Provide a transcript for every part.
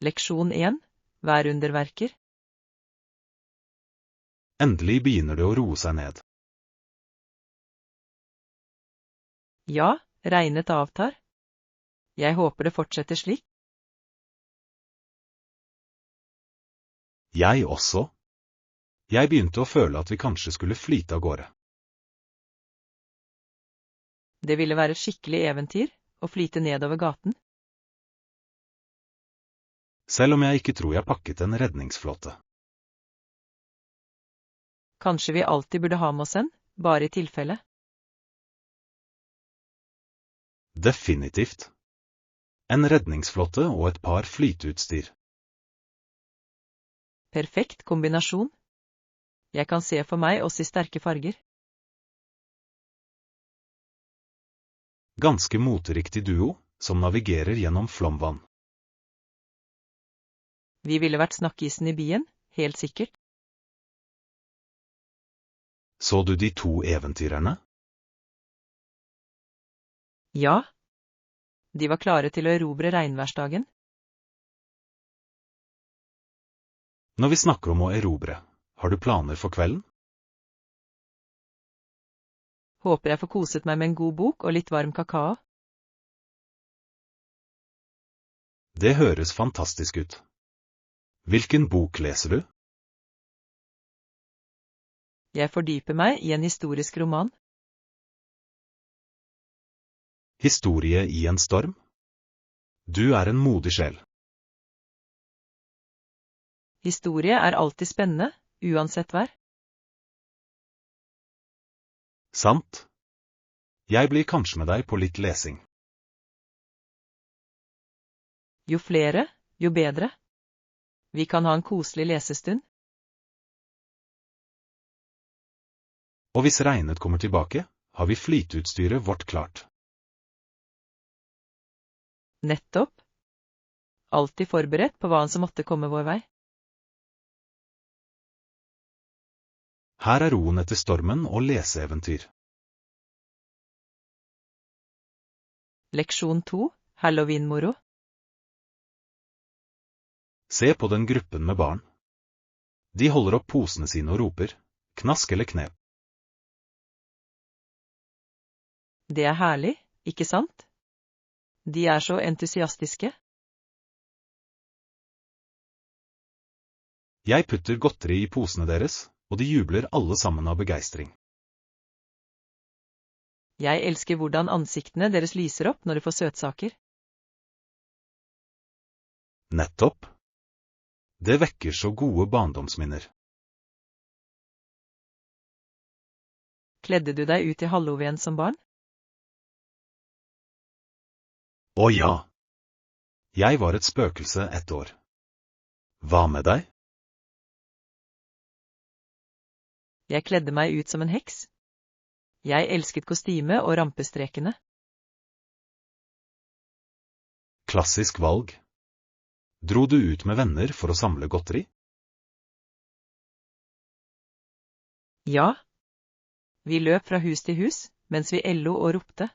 Leksjon 1. Værunderverker. Endelig begynner det å roe seg ned. Ja, regnet avtar. Jeg håper det fortsetter slik. Jeg også. Jeg begynte å føle at vi kanskje skulle flyte av gårde. Det ville være et skikkelig eventyr å flyte nedover gaten. Selv om jeg ikke tror jeg pakket en redningsflåte. Kanskje vi alltid burde ha med oss en, bare i tilfelle. Definitivt. En redningsflåte og et par flyteutstyr. Perfekt kombinasjon. Jeg kan se for meg oss i sterke farger. Ganske moteriktig duo, som navigerer gjennom flomvann. Vi ville vært snakkisen i byen, helt sikkert. Så du de to eventyrerne? Ja. De var klare til å erobre regnværsdagen. Når vi snakker om å erobre, har du planer for kvelden? Håper jeg får koset meg med en god bok og litt varm kakao. Det høres fantastisk ut. Hvilken bok leser du? Jeg fordyper meg i en historisk roman. Historie i en storm? Du er en modig sjel. Historie er alltid spennende, uansett vær. Sant. Jeg blir kanskje med deg på litt lesing. Jo flere, jo bedre. Vi kan ha en koselig lesestund. Og hvis regnet kommer tilbake, har vi flyteutstyret vårt klart. Nettopp. Alltid forberedt på hva som måtte komme vår vei. Her er roen etter stormen og leseeventyr. Leksjon 2. Halloween-moro. Se på den gruppen med barn. De holder opp posene sine og roper, knask eller knep. Det er herlig, ikke sant? De er så entusiastiske. Jeg putter godteri i posene deres, og de jubler alle sammen av begeistring. Jeg elsker hvordan ansiktene deres lyser opp når de får søtsaker. Nettopp. Det vekker så gode barndomsminner. Kledde du deg ut i Halloween som barn? Å ja. Jeg var et spøkelse ett år. Hva med deg? Jeg kledde meg ut som en heks. Jeg elsket kostyme og rampestrekene. Klassisk valg. Dro du ut med venner for å samle godteri? Ja. Vi løp fra hus til hus, mens vi lo og ropte.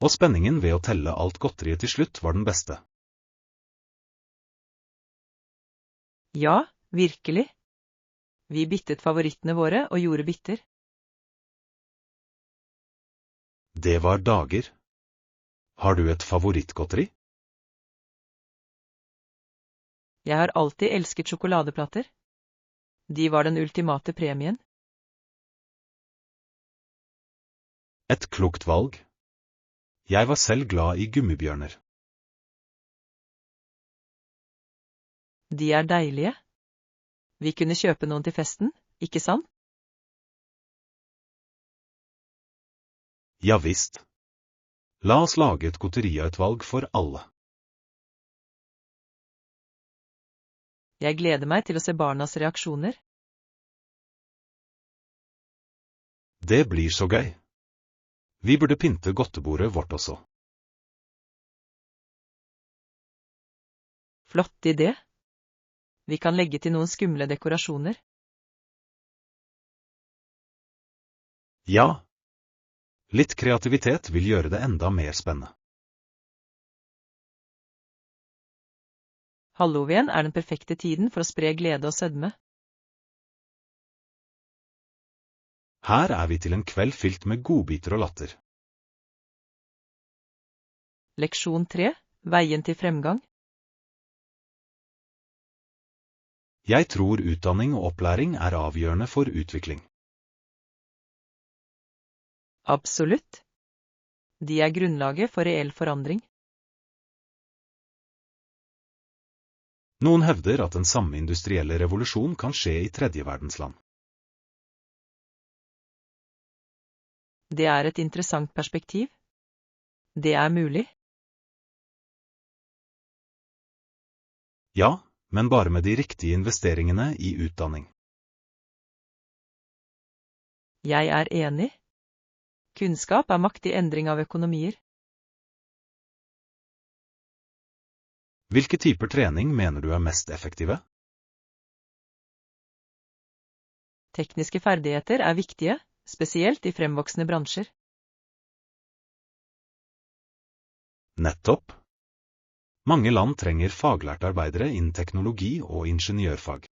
Og spenningen ved å telle alt godteriet til slutt var den beste. Ja, virkelig. Vi byttet favorittene våre og gjorde bytter. Det var dager. Har du et favorittgodteri? Jeg har alltid elsket sjokoladeplater. De var den ultimate premien. Et klokt valg. Jeg var selv glad i gummibjørner. De er deilige. Vi kunne kjøpe noen til festen, ikke sant? Ja visst. La oss lage et godteriutvalg for alle. Jeg gleder meg til å se barnas reaksjoner. Det blir så gøy. Vi burde pynte godtebordet vårt også. Flott idé. Vi kan legge til noen skumle dekorasjoner. Ja. Litt kreativitet vil gjøre det enda mer spennende. Halloween er den perfekte tiden for å spre glede og sødme. Her er vi til en kveld fylt med godbiter og latter. Leksjon 3. Veien til fremgang. Jeg tror utdanning og opplæring er avgjørende for utvikling. Absolutt. De er grunnlaget for reell forandring. Noen hevder at den samme industrielle revolusjon kan skje i tredjeverdensland. Det er et interessant perspektiv. Det er mulig. Ja, men bare med de riktige investeringene i utdanning. Jeg er enig. Kunnskap er makt i endring av økonomier. Hvilke typer trening mener du er mest effektive? Tekniske ferdigheter er viktige, spesielt i fremvoksende bransjer. Nettopp. Mange land trenger faglærte arbeidere innen teknologi og ingeniørfag.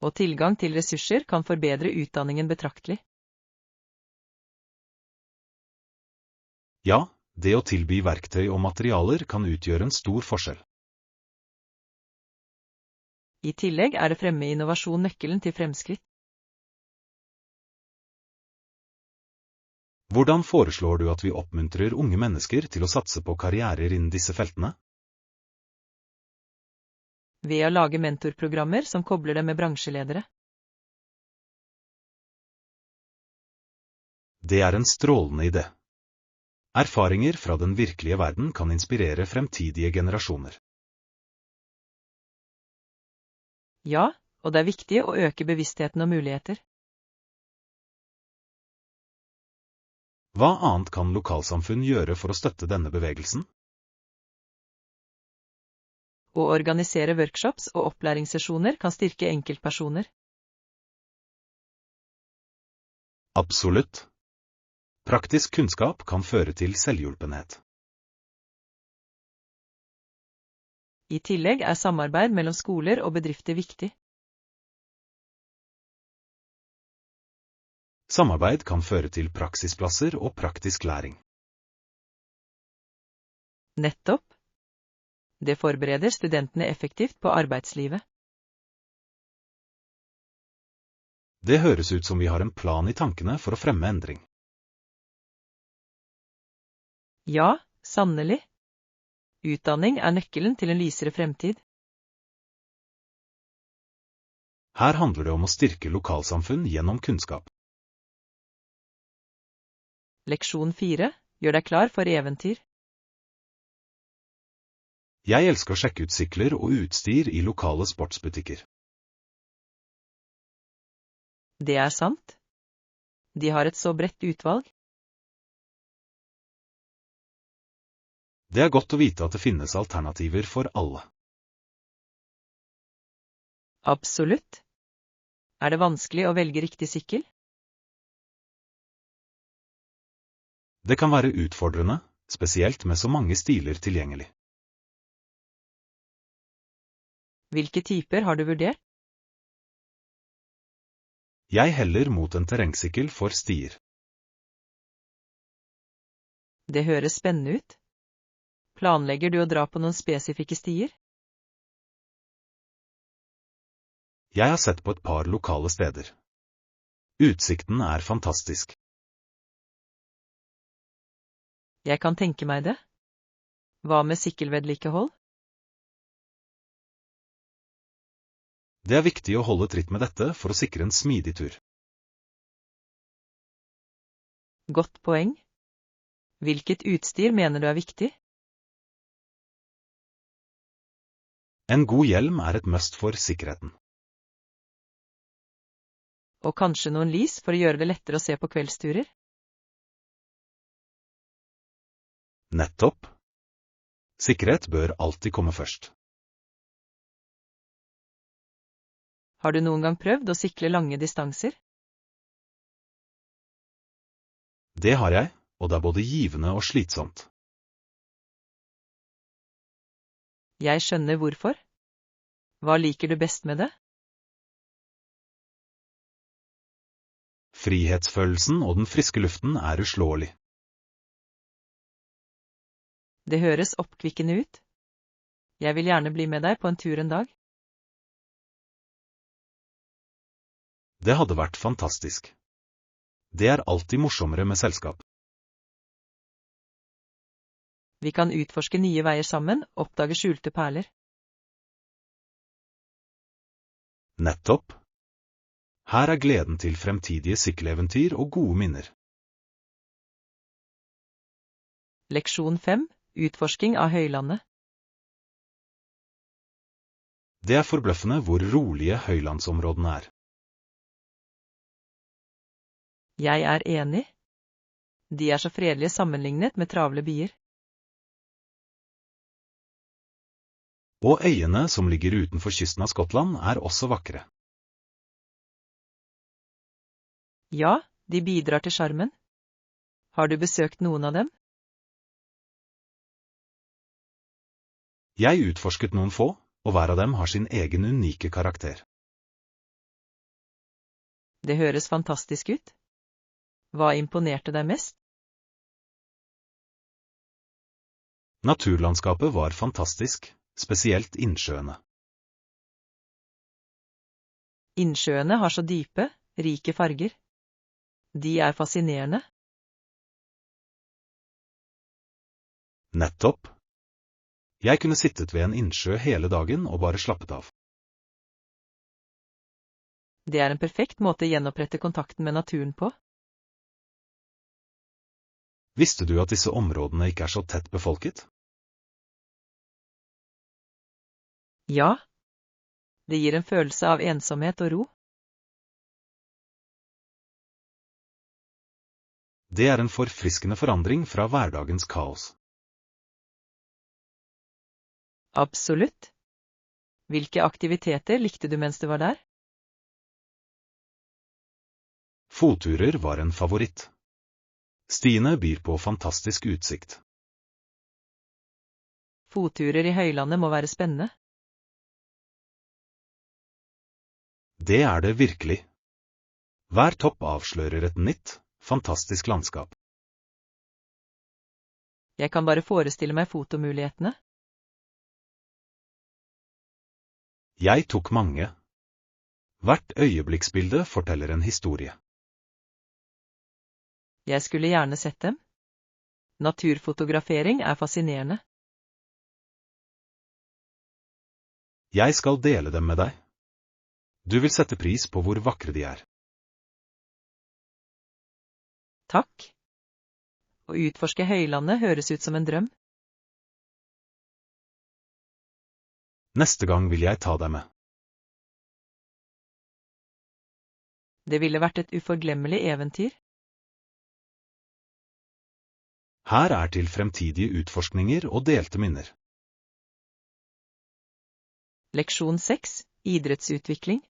Og tilgang til ressurser kan forbedre utdanningen betraktelig. Ja, det å tilby verktøy og materialer kan utgjøre en stor forskjell. I tillegg er det fremme innovasjon nøkkelen til fremskritt. Hvordan foreslår du at vi oppmuntrer unge mennesker til å satse på karrierer innen disse feltene? Ved å lage mentorprogrammer som kobler dem med bransjeledere. Det er en strålende idé. Erfaringer fra den virkelige verden kan inspirere fremtidige generasjoner. Ja, og det er viktig å øke bevisstheten om muligheter. Hva annet kan lokalsamfunn gjøre for å støtte denne bevegelsen? Å organisere workshops og opplæringssesjoner kan styrke enkeltpersoner. Absolutt. Praktisk kunnskap kan føre til selvhjulpenhet. I tillegg er samarbeid mellom skoler og bedrifter viktig. Samarbeid kan føre til praksisplasser og praktisk læring. Nettopp. Det forbereder studentene effektivt på arbeidslivet. Det høres ut som vi har en plan i tankene for å fremme endring. Ja, sannelig. Utdanning er nøkkelen til en lysere fremtid. Her handler det om å styrke lokalsamfunn gjennom kunnskap. Leksjon 4. Gjør deg klar for eventyr. Jeg elsker å sjekke ut sykler og utstyr i lokale sportsbutikker. Det er sant. De har et så bredt utvalg. Det er godt å vite at det finnes alternativer for alle. Absolutt. Er det vanskelig å velge riktig sykkel? Det kan være utfordrende, spesielt med så mange stiler tilgjengelig. Hvilke typer har du vurdert? Jeg heller mot en terrengsykkel for stier. Det høres spennende ut. Planlegger du å dra på noen spesifikke stier? Jeg har sett på et par lokale steder. Utsikten er fantastisk. Jeg kan tenke meg det. Hva med sykkelvedlikehold? Det er viktig å holde tritt med dette for å sikre en smidig tur. Godt poeng. Hvilket utstyr mener du er viktig? En god hjelm er et must for sikkerheten. Og kanskje noen lys for å gjøre det lettere å se på kveldsturer? Nettopp. Sikkerhet bør alltid komme først. Har du noen gang prøvd å sykle lange distanser? Det har jeg, og det er både givende og slitsomt. Jeg skjønner hvorfor. Hva liker du best med det? Frihetsfølelsen og den friske luften er uslåelig. Det høres oppkvikkende ut. Jeg vil gjerne bli med deg på en tur en dag. Det hadde vært fantastisk. Det er alltid morsommere med selskap. Vi kan utforske nye veier sammen, oppdage skjulte perler. Nettopp. Her er gleden til fremtidige sykeleventyr og gode minner. Leksjon 5. Utforsking av høylandet. Det er forbløffende hvor rolige høylandsområdene er. Jeg er enig. De er så fredelige sammenlignet med travle byer. Og øyene som ligger utenfor kysten av Skottland er også vakre. Ja, de bidrar til sjarmen. Har du besøkt noen av dem? Jeg utforsket noen få, og hver av dem har sin egen unike karakter. Det høres fantastisk ut. Hva imponerte deg mest? Naturlandskapet var fantastisk, spesielt innsjøene. Innsjøene har så dype, rike farger. De er fascinerende. Nettopp. Jeg kunne sittet ved en innsjø hele dagen og bare slappet av. Det er en perfekt måte å gjenopprette kontakten med naturen på. Visste du at disse områdene ikke er så tett befolket? Ja. Det gir en følelse av ensomhet og ro. Det er en forfriskende forandring fra hverdagens kaos. Absolutt. Hvilke aktiviteter likte du mens du var der? Fotturer var en favoritt. Stiene byr på fantastisk utsikt. Fotturer i høylandet må være spennende. Det er det virkelig. Hver topp avslører et nytt, fantastisk landskap. Jeg kan bare forestille meg fotomulighetene. Jeg tok mange. Hvert øyeblikksbilde forteller en historie. Jeg skulle gjerne sett dem. Naturfotografering er fascinerende. Jeg skal dele dem med deg. Du vil sette pris på hvor vakre de er. Takk. Å utforske høylandet høres ut som en drøm. Neste gang vil jeg ta deg med. Det ville vært et uforglemmelig eventyr. Her er til fremtidige utforskninger og delte minner. Leksjon 6. Idrettsutvikling.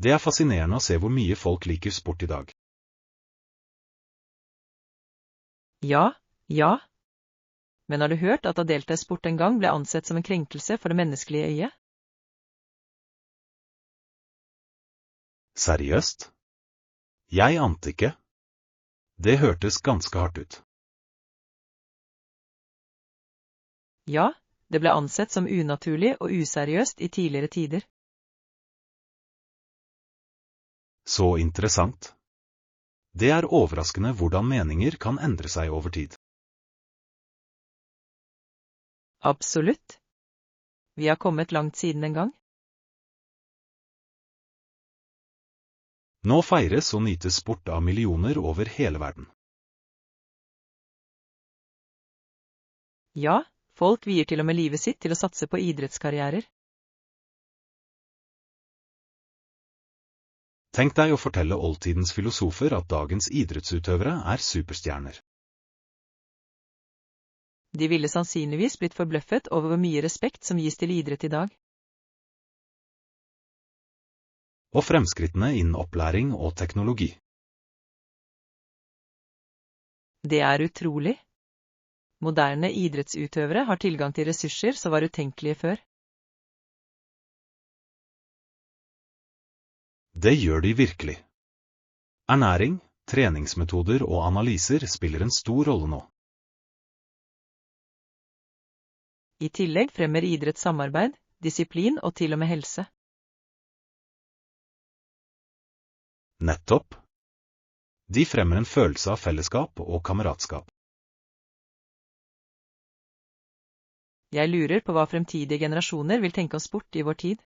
Det er fascinerende å se hvor mye folk liker sport i dag. Ja. Men har du hørt at å delta i sport en gang ble ansett som en krenkelse for det menneskelige øyet? Seriøst? Jeg ante ikke. Det hørtes ganske hardt ut. Ja, det ble ansett som unaturlig og useriøst i tidligere tider. Så interessant. Det er overraskende hvordan meninger kan endre seg over tid. Absolutt. Vi har kommet langt siden en gang. Nå feires og nytes sport av millioner over hele verden. Ja, folk vier til og med livet sitt til å satse på idrettskarrierer. Tenk deg å fortelle oldtidens filosofer at dagens idrettsutøvere er superstjerner. De ville sannsynligvis blitt forbløffet over hvor mye respekt som gis til idrett i dag. Og fremskrittene innen opplæring og teknologi. Det er utrolig. Moderne idrettsutøvere har tilgang til ressurser som var utenkelige før. Det gjør de virkelig. Ernæring, treningsmetoder og analyser spiller en stor rolle nå. I tillegg fremmer idrett samarbeid, disiplin og til og med helse. Nettopp. De fremmer en følelse av fellesskap og kameratskap. Jeg lurer på hva fremtidige generasjoner vil tenke om sport i vår tid.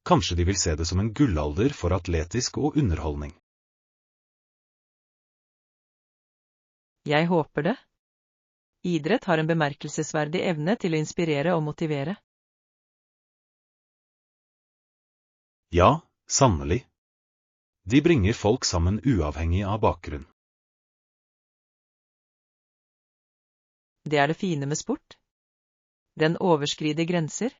Kanskje de vil se det som en gullalder for atletisk og underholdning. Jeg håper det. Idrett har en bemerkelsesverdig evne til å inspirere og motivere. Ja, sannelig. De bringer folk sammen uavhengig av bakgrunn. Det er det fine med sport. Den overskrider grenser.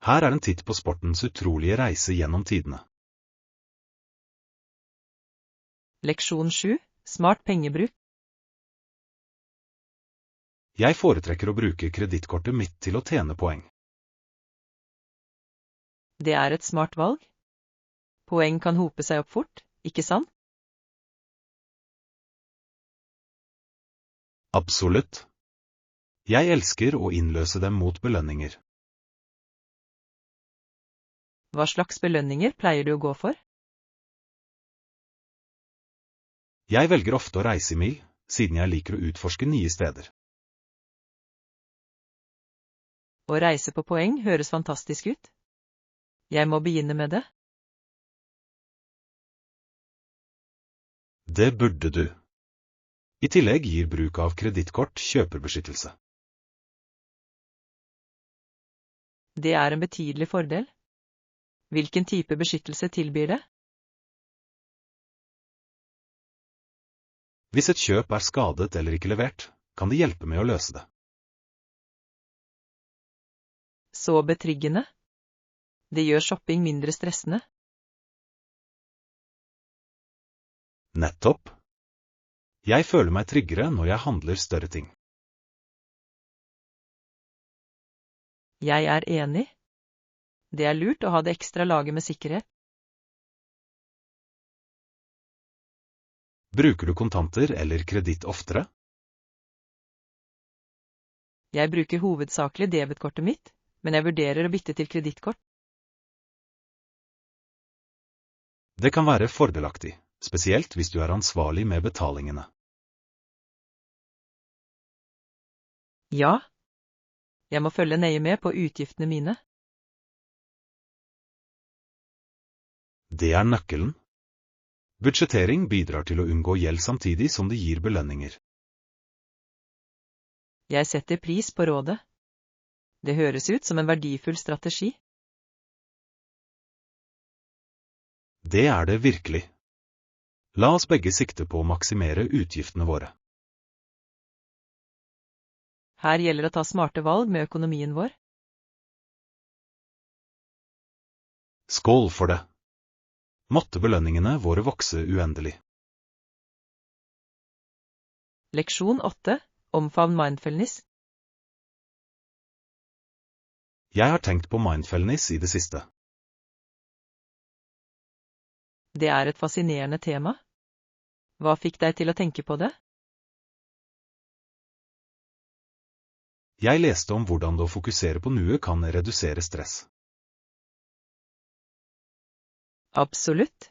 Her er en titt på sportens utrolige reise gjennom tidene. Leksjon 7. Smart pengebruk. Jeg foretrekker å bruke kredittkortet mitt til å tjene poeng. Det er et smart valg. Poeng kan hope seg opp fort, ikke sant? Absolutt. Jeg elsker å innløse dem mot belønninger. Hva slags belønninger pleier du å gå for? Jeg velger ofte å reise i mil, siden jeg liker å utforske nye steder. Å reise på poeng høres fantastisk ut. Jeg må begynne med det. Det burde du. I tillegg gir bruk av kredittkort kjøperbeskyttelse. Det er en betydelig fordel. Hvilken type beskyttelse tilbyr det? Hvis et kjøp er skadet eller ikke levert, kan det hjelpe med å løse det. Så betryggende. Det gjør shopping mindre stressende. Nettopp. Jeg føler meg tryggere når jeg handler større ting. Jeg er enig. Det er lurt å ha det ekstra laget med sikkerhet. Bruker du kontanter eller kreditt oftere? Jeg bruker hovedsakelig debetkortet mitt, men jeg vurderer å bytte til kredittkort. Det kan være fordelaktig, spesielt hvis du er ansvarlig med betalingene. Ja. Jeg må følge nøye med på utgiftene mine. Det er nøkkelen. Budsjettering bidrar til å unngå gjeld samtidig som det gir belønninger. Jeg setter pris på rådet. Det høres ut som en verdifull strategi. Det er det virkelig. La oss begge sikte på å maksimere utgiftene våre. Her gjelder det å ta smarte valg med økonomien vår. Skål for det. Måtte belønningene våre vokse uendelig. Leksjon 8. Omfavn mindfulness. Jeg har tenkt på mindfulness i det siste. Det er et fascinerende tema. Hva fikk deg til å tenke på det? Jeg leste om hvordan det å fokusere på nuet kan redusere stress. Absolutt.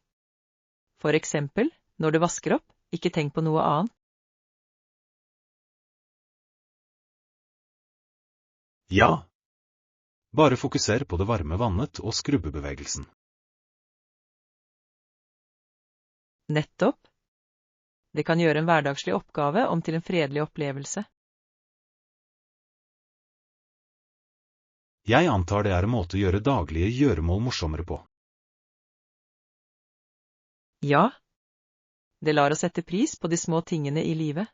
For eksempel, når du vasker opp, ikke tenk på noe annet. Ja. Bare fokuser på det varme vannet og skrubbebevegelsen. Nettopp. Det kan gjøre en hverdagslig oppgave om til en fredelig opplevelse. Jeg antar det er en måte å gjøre daglige gjøremål morsommere på. Ja. Det lar oss sette pris på de små tingene i livet.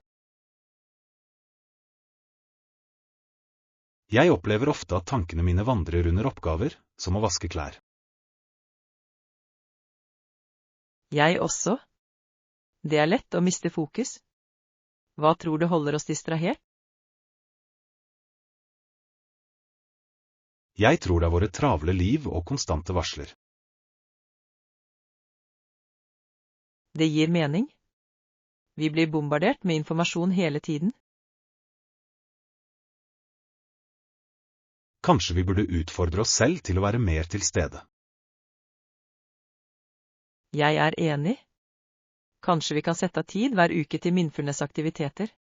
Jeg opplever ofte at tankene mine vandrer under oppgaver, som å vaske klær. Jeg også. Det er lett å miste fokus. Hva tror du holder oss distrahert? Jeg tror det er våre travle liv og konstante varsler. Det gir mening. Vi blir bombardert med informasjon hele tiden. Kanskje vi burde utfordre oss selv til å være mer til stede. Jeg er enig. Kanskje vi kan sette av tid hver uke til mindfulness-aktiviteter.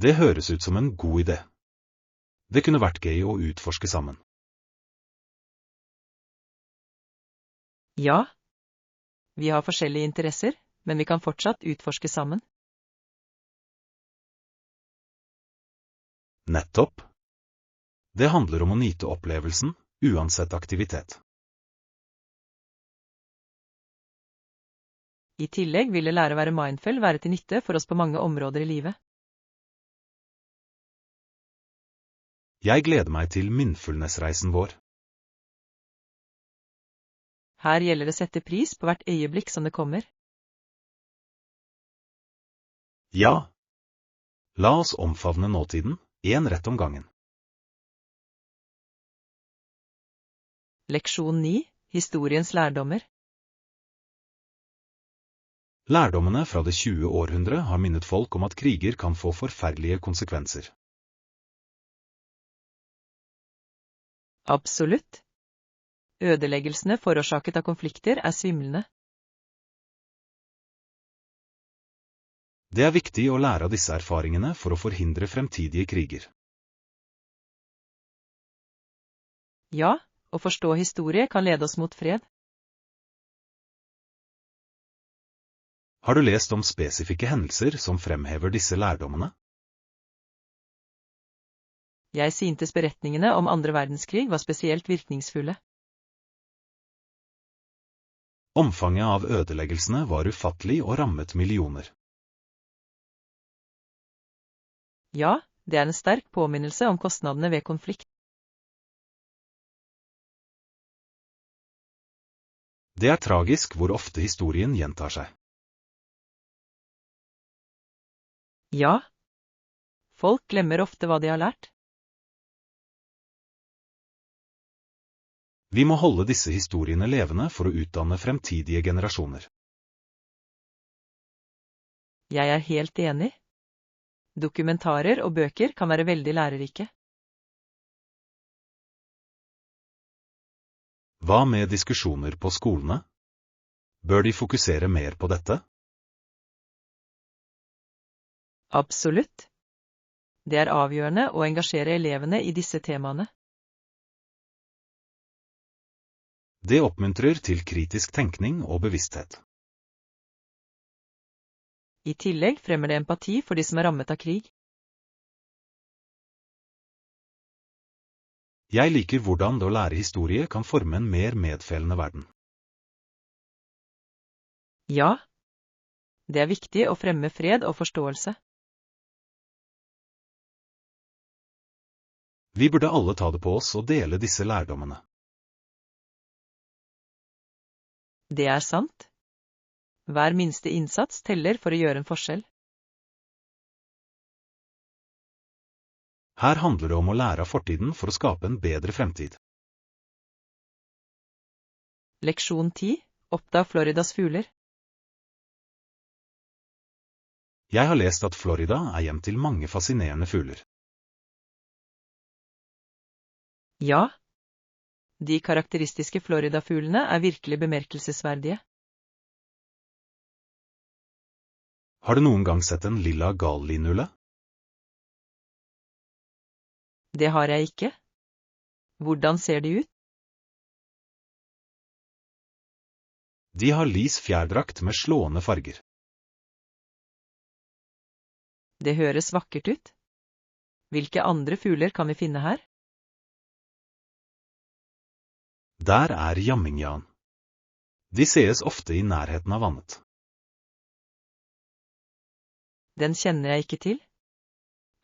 Det høres ut som en god idé. Det kunne vært gøy å utforske sammen. Ja. Vi har forskjellige interesser, men vi kan fortsatt utforske sammen. Nettopp. Det handler om å nyte opplevelsen, uansett aktivitet. I tillegg vil det lære å være mindful være til nytte for oss på mange områder i livet. Jeg gleder meg til mindfulness-reisen vår. Her gjelder det å sette pris på hvert øyeblikk som det kommer. Ja. La oss omfavne nåtiden, en rett om gangen. Leksjon 9. Historiens lærdommer. Lærdommene fra det 20. århundre har minnet folk om at kriger kan få forferdelige konsekvenser. Absolutt. Ødeleggelsene forårsaket av konflikter er svimlende. Det er viktig å lære av disse erfaringene for å forhindre fremtidige kriger. Ja, å forstå historie kan lede oss mot fred. Har du lest om spesifikke hendelser som fremhever disse lærdommene? Jeg syntes beretningene om andre verdenskrig var spesielt virkningsfulle. Omfanget av ødeleggelsene var ufattelig og rammet millioner. Ja, det er en sterk påminnelse om kostnadene ved konflikt. Det er tragisk hvor ofte historien gjentar seg. Ja. Folk glemmer ofte hva de har lært. Vi må holde disse historiene levende for å utdanne fremtidige generasjoner. Jeg er helt enig. Dokumentarer og bøker kan være veldig lærerike. Hva med diskusjoner på skolene? Bør de fokusere mer på dette? Absolutt. Det er avgjørende å engasjere elevene i disse temaene. Det oppmuntrer til kritisk tenkning og bevissthet. I tillegg fremmer det empati for de som er rammet av krig. Jeg liker hvordan det å lære historie kan forme en mer medfølende verden. Ja. Det er viktig å fremme fred og forståelse. Vi burde alle ta det på oss og dele disse lærdommene. Det er sant. Hver minste innsats teller for å gjøre en forskjell. Her handler det om å lære av fortiden for å skape en bedre fremtid. Leksjon 10. Oppdag Floridas fugler. Jeg har lest at Florida er hjem til mange fascinerende fugler. Ja. De karakteristiske Florida-fuglene er virkelig bemerkelsesverdige. Har du noen gang sett en lilla gallinulle? Det har jeg ikke. Hvordan ser de ut? De har lys fjærdrakt med slående farger. Det høres vakkert ut. Hvilke andre fugler kan vi finne her? Der er jammingjan. De sees ofte i nærheten av vannet. Den kjenner jeg ikke til.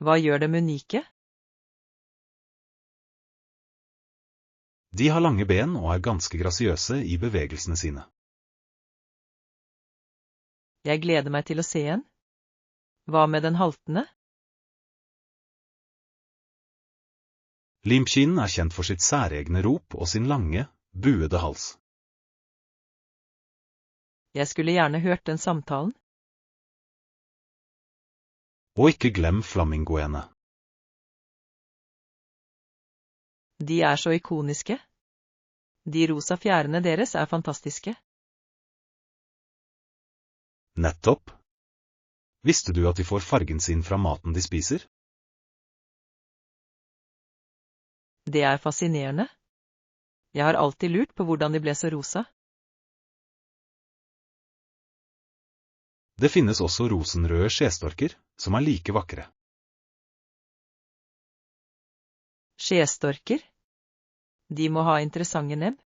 Hva gjør dem unike? De har lange ben og ganske grasiøse i bevegelsene sine. Jeg gleder meg til å se en. Hva med den haltende? Limkinen kjent for sitt særegne rop og sin lange, buede hals. Jeg skulle gjerne hørt den samtalen. Og ikke glem flamingoene. De så ikoniske. De rosa fjærene deres fantastiske. Nettopp. Visste du at de får fargen sin fra maten de spiser? Det fascinerende. Jeg har alltid lurt på hvordan de ble så rosa. Det finnes også rosenrøde skjestorker, som like vakre. Skjestorker? De må ha interessante nebb.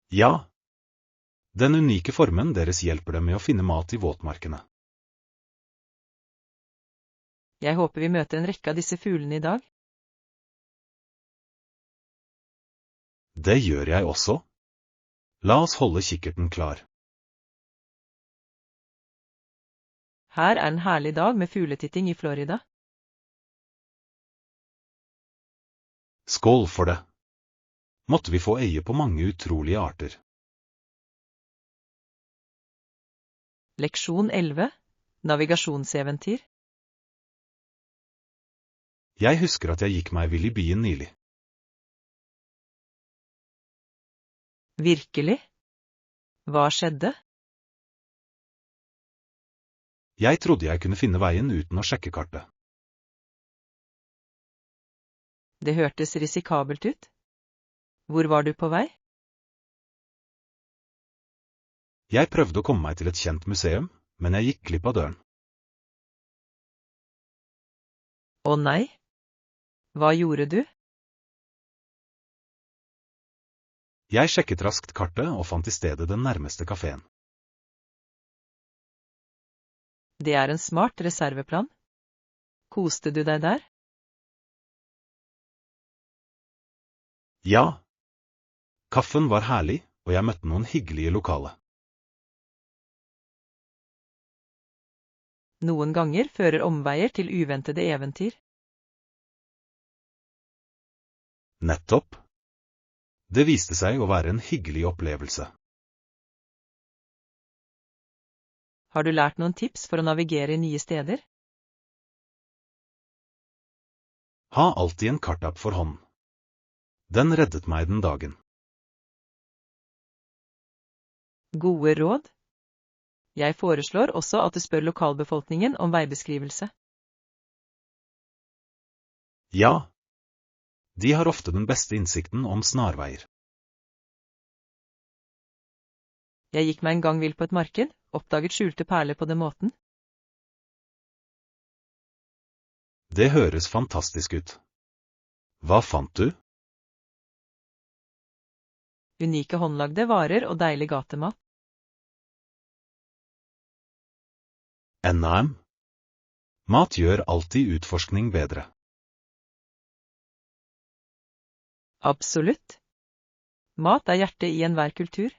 Ja. Den unike formen deres hjelper dem med å finne mat i våtmarkene. Jeg håper vi møter en rekke av disse fuglene i dag. Det gjør jeg også. La oss holde kikkerten klar. Her en herlig dag med fugletitting i Florida. Skål for det. Måtte vi få øye på mange utrolige arter. Leksjon 11. Navigasjonseventyr. Jeg husker at jeg gikk meg vill i byen nylig. Virkelig? Hva skjedde? Jeg trodde jeg kunne finne veien uten å sjekke kartet. Det hørtes risikabelt ut. Hvor var du på vei? Jeg prøvde å komme meg til et kjent museum, men jeg gikk glipp av døren. Å nei. Hva gjorde du? Jeg sjekket raskt kartet og fant i stedet den nærmeste kafeen. Det en smart reserveplan. Koste du deg der? Ja. Kaffen var herlig, og jeg møtte noen hyggelige lokale. Noen ganger fører omveier til uventede eventyr. Nettopp. Det viste seg å være en hyggelig opplevelse. Har du lært noen tips for å navigere i nye steder? Ha alltid en kartapp for hånd. Den reddet meg den dagen. Gode råd? Jeg foreslår også at du spør lokalbefolkningen om veibeskrivelse. Ja. De har ofte den beste innsikten om snarveier. Jeg gikk meg en gang vill på et marked, oppdaget skjulte perler på den måten. Det høres fantastisk ut. Hva fant du? Unike håndlagde varer og deilig gatemat. NAM. Mat gjør alltid utforskning bedre. Absolutt. Mat hjertet i enhver kultur.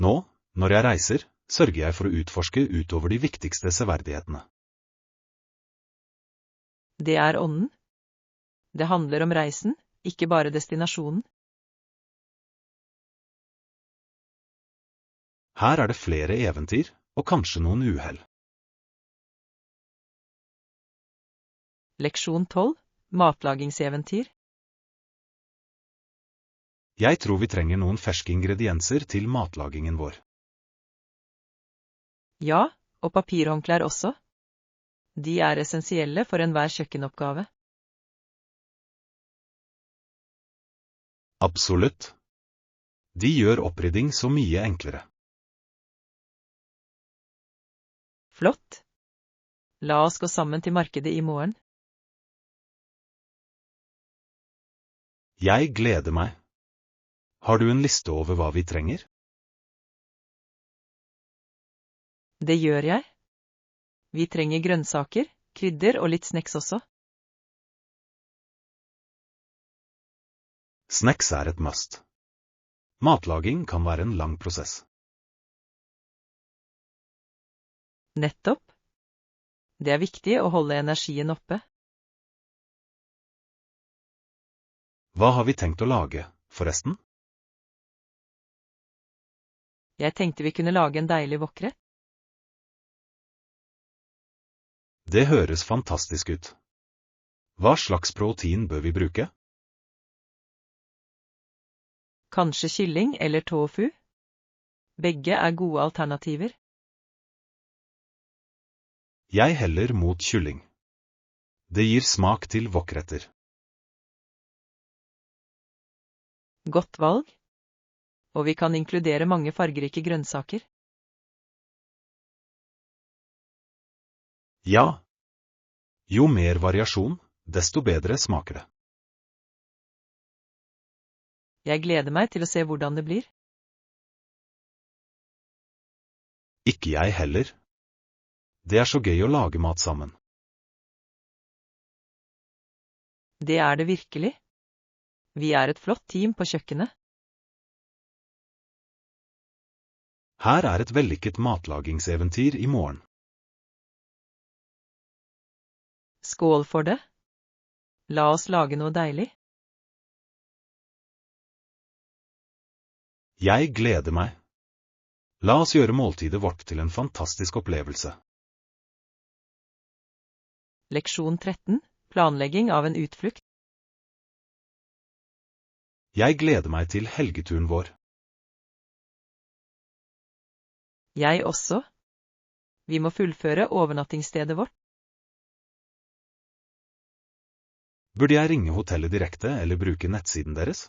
Nå, når jeg reiser, sørger jeg for å utforske utover de viktigste severdighetene. Det ånden. Det handler om reisen, ikke bare destinasjonen. Her det flere eventyr, og kanskje noen uhell. Leksjon 12. Matlagingseventyr. Jeg tror vi trenger noen ferske ingredienser til matlagingen vår. Ja, og papirhåndklær også. De essensielle for enhver kjøkkenoppgave. Absolutt. De gjør opprydding så mye enklere. Flott. La oss gå sammen til markedet i morgen. Jeg gleder meg. Har du en liste over hva vi trenger? Det gjør jeg. Vi trenger grønnsaker, Krydder og litt snacks også. Snacks er et must. Matlaging kan være en lang prosess. Nettopp. Det er viktig å holde energien oppe. Hva har vi tenkt å lage, forresten? Jeg tenkte vi kunne lage en deilig wokrett. Det høres fantastisk ut. Hva slags protein bør vi bruke? Kanskje kylling eller tofu? Begge er gode alternativer. Jeg heller mot kylling. Det gir smak til wokretter. Godt valg. Og vi kan inkludere mange fargerike grønnsaker. Ja. Jo mer variasjon, desto bedre smaker det. Jeg gleder meg til å se hvordan det blir. Ikke jeg heller. Det er så gøy å lage mat sammen. Det er det virkelig. Vi er et flott team på kjøkkenet. Her er et vellykket matlagingseventyr i morgen. Skål for det. La oss lage noe deilig. Jeg gleder meg. La oss gjøre måltidet vårt til en fantastisk opplevelse. Leksjon 13. Planlegging av en utflukt. Jeg gleder meg til helgeturen vår. Jeg også. Vi må fullføre overnattingsstedet vårt. Burde jeg ringe hotellet direkte eller bruke nettsiden deres?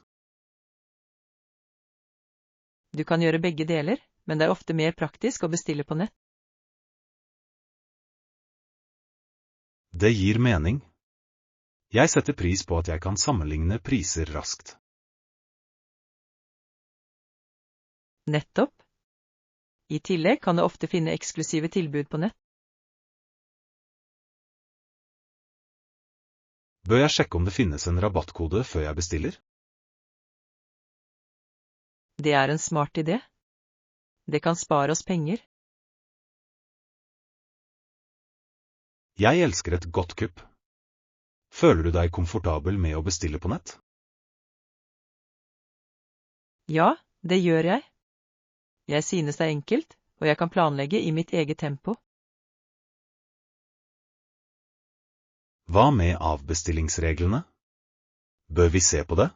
Du kan gjøre begge deler, men det er ofte mer praktisk å bestille på nett. Det gir mening. Jeg setter pris på at jeg kan sammenligne priser raskt. Nettopp. I tillegg kan du ofte finne eksklusive tilbud på nett. Bør jeg sjekke om det finnes en rabattkode før jeg bestiller? Det er en smart idé. Det kan spare oss penger. Jeg elsker et godt kupp. Føler du deg komfortabel med å bestille på nett? Ja, det gjør jeg. Jeg synes det er enkelt, og jeg kan planlegge i mitt eget tempo. Hva med avbestillingsreglene? Bør vi se på det?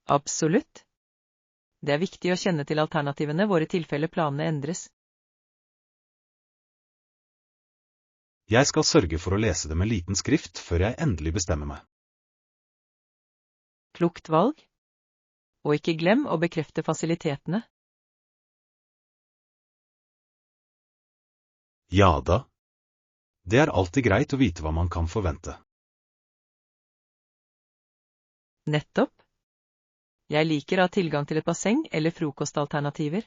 Absolutt. Det er viktig å kjenne til alternativene våre i tilfelle planene endres. Jeg skal sørge for å lese det med liten skrift før jeg endelig bestemmer meg. Klokt valg. Og ikke glem å bekrefte fasilitetene. Ja da. Det er alltid greit å vite hva man kan forvente. Nettopp. Jeg liker å ha tilgang til et basseng eller frokostalternativer.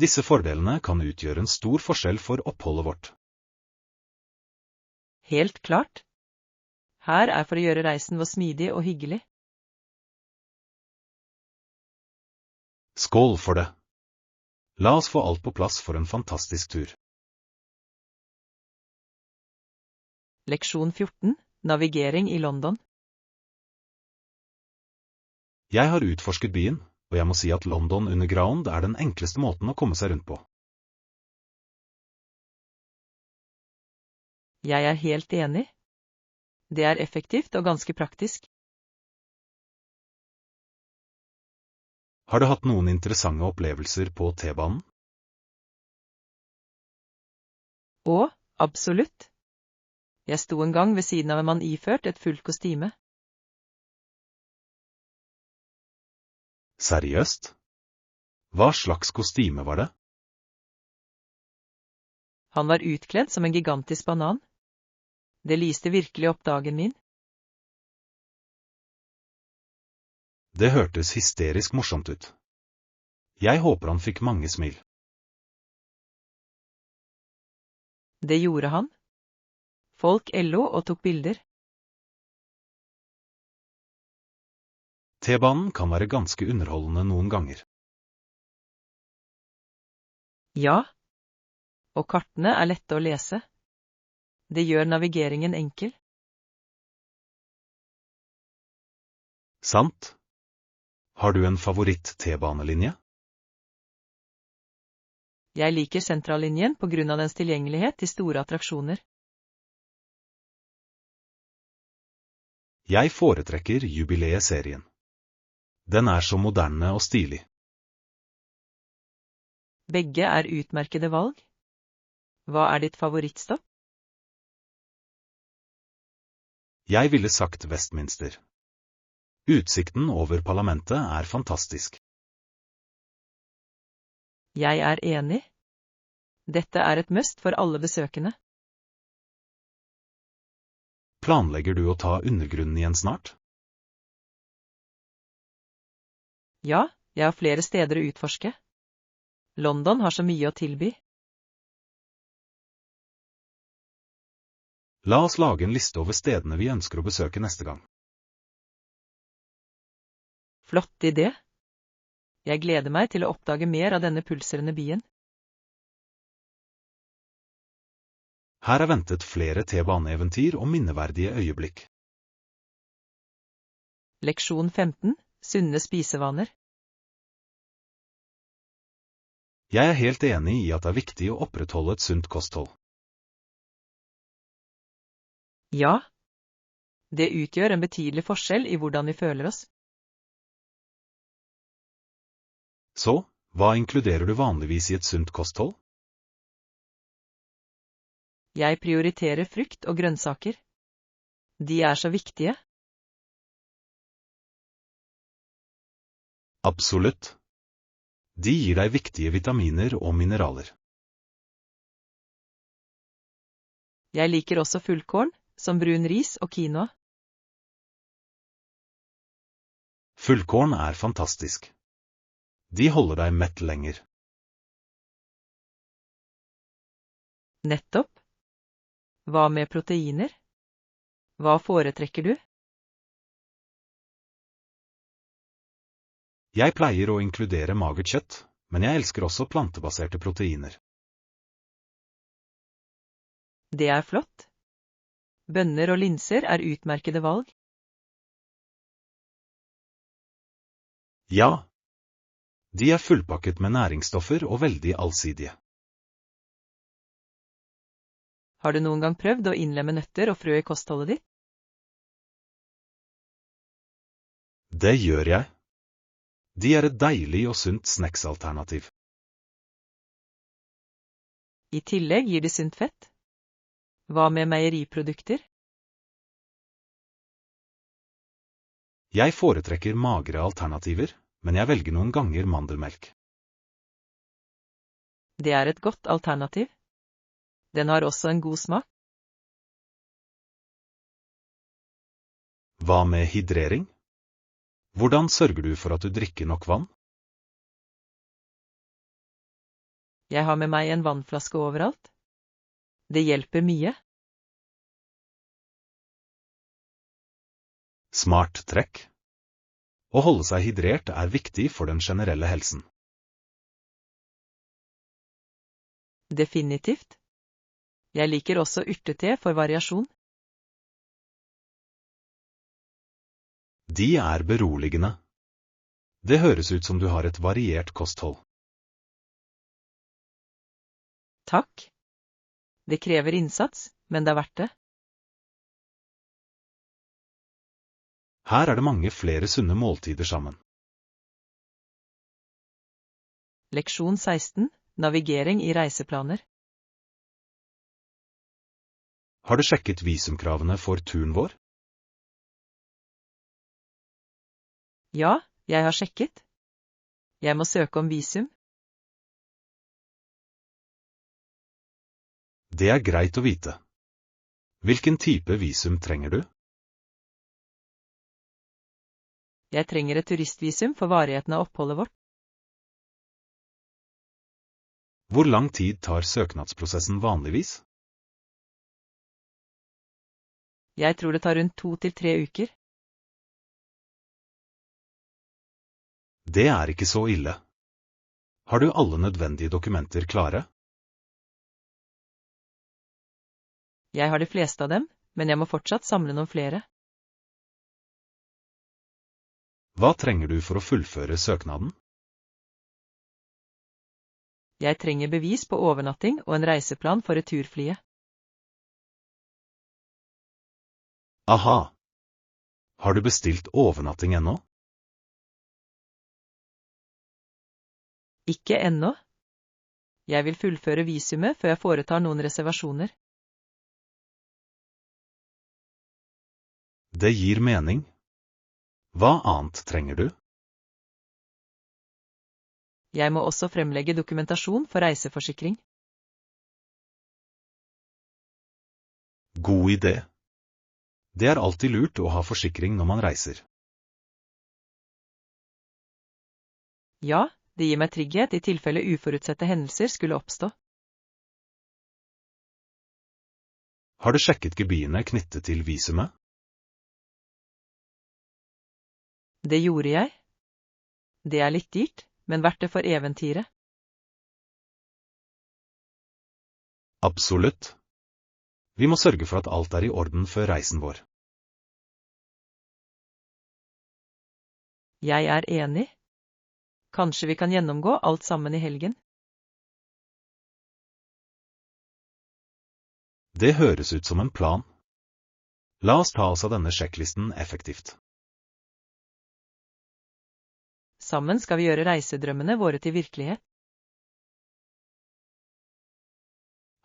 Disse fordelene kan utgjøre en stor forskjell for oppholdet vårt. Helt klart. Her er for å gjøre reisen vår smidig og hyggelig. Skål for det! La oss få alt på plass for en fantastisk tur. Leksjon 14. Navigering i London. Jeg har utforsket byen, og jeg må si at London Underground er den enkleste måten å komme seg rundt på. Jeg er helt enig. Det er effektivt og ganske praktisk. Har du hatt noen interessante opplevelser på T-banen? Å, absolutt. Jeg sto en gang ved siden av en mann iført et fullt kostyme. Seriøst? Hva slags kostyme var det? Han var utkledd som en gigantisk banan. Det lyste virkelig opp dagen min. Det hørtes hysterisk morsomt ut. Jeg håper han fikk mange smil. Det gjorde han. Folk lo og tok bilder. T-banen kan være ganske underholdende noen ganger. Ja. Og kartene lette å lese. Det gjør navigeringen enkel. Sant? Har du en favoritt-T-banelinje? Jeg liker sentrallinjen på grunn av dens tilgjengelighet til store attraksjoner. Jeg foretrekker jubileet-serien. Den så moderne og stilig. Begge utmerkede valg. Hva ditt favorittstopp? Jeg ville sagt Westminster. Utsikten over parlamentet fantastisk. Jeg enig. Dette et must for alle besøkende. Planlegger du å ta undergrunnen igjen snart? Ja, jeg har flere steder å utforske. London har så mye å tilby. La oss lage en liste over stedene vi ønsker å besøke neste gang. Flott idé. Jeg gleder meg til å oppdage mer av denne pulserende byen. Her ventet flere T-baneeventyr og minneverdige øyeblikk. Leksjon 15. Sunne spisevaner. Jeg helt enig i at det viktig å opprettholde et sunt kosthold. Ja. Det utgjør en betydelig forskjell i hvordan vi føler oss. Så, hva inkluderer du vanligvis i et sunt kosthold? Jeg prioriterer frukt og grønnsaker. De så viktige. Absolutt. De gir deg viktige vitaminer og mineraler. Jeg liker også fullkorn, som brun ris og quinoa. Fullkorn fantastisk. De holder deg mett lenger. Nettopp. Hva med proteiner? Hva foretrekker du? Jeg pleier å inkludere magert kjøtt, men jeg elsker også plantebaserte proteiner. Det flott. Bønner og linser utmerkede valg. Ja. De fullpakket med næringsstoffer og veldig allsidige. Har du noen gang prøvd å innlemme nøtter og frø i kostholdet ditt? Det gjør jeg. De et deilig og sunt snacksalternativ. I tillegg gir de sunt fett. Hva med meieriprodukter? Jeg foretrekker magre alternativer, men jeg velger noen ganger mandelmelk. Det et godt alternativ. Den har også en god smak. Hva med hydrering? Hvordan sørger du for at du drikker nok vann? Jeg har med meg en vannflaske overalt. Det hjelper mye. Smart trekk. Å holde seg hydrert viktig for den generelle helsen. Definitivt. Jeg liker også urtete for variasjon. De beroligende. Det høres ut som du har et variert kosthold. Takk. Det krever innsats, men det verdt det. Her det mange flere sunne måltider sammen. Leksjon 16. Navigering i reiseplaner. Har du sjekket visumkravene for turen vår? Ja, jeg har sjekket. Jeg må søke om visum. Det greit å vite. Hvilken type visum trenger du? Jeg trenger et turistvisum for varigheten av oppholdet vårt. Hvor lang tid tar søknadsprosessen vanligvis? Jeg tror det tar rundt 2 til 3 uker. Det er ikke så ille. Har du alle nødvendige dokumenter klare? Jeg har de fleste av dem, men jeg må fortsatt samle noen flere. Hva trenger du for å fullføre søknaden? Jeg trenger bevis på overnatting og en reiseplan for returflyet. Aha. Har du bestilt overnatting ennå? Ikke ennå. Jeg vil fullføre visumet før jeg foretar noen reservasjoner. Det gir mening. Hva annet trenger du? Jeg må også fremlegge dokumentasjon for reiseforsikring. God idé. Det er alltid lurt å ha forsikring når man reiser. Ja, det gir meg trygghet i tilfelle uforutsette hendelser skulle oppstå. Har du sjekket gebyrene knyttet til visumet? Det gjorde jeg. Det er litt dyrt, men verdt det for eventyret. Absolutt. Vi må sørge for at alt er i orden før reisen vår. Jeg er enig. Kanskje vi kan gjennomgå alt sammen i helgen? Det høres ut som en plan. La oss ta oss av denne sjekklisten effektivt. Sammen skal vi gjøre reisedrømmene våre til virkelighet.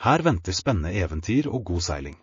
Her venter spennende eventyr og god seiling.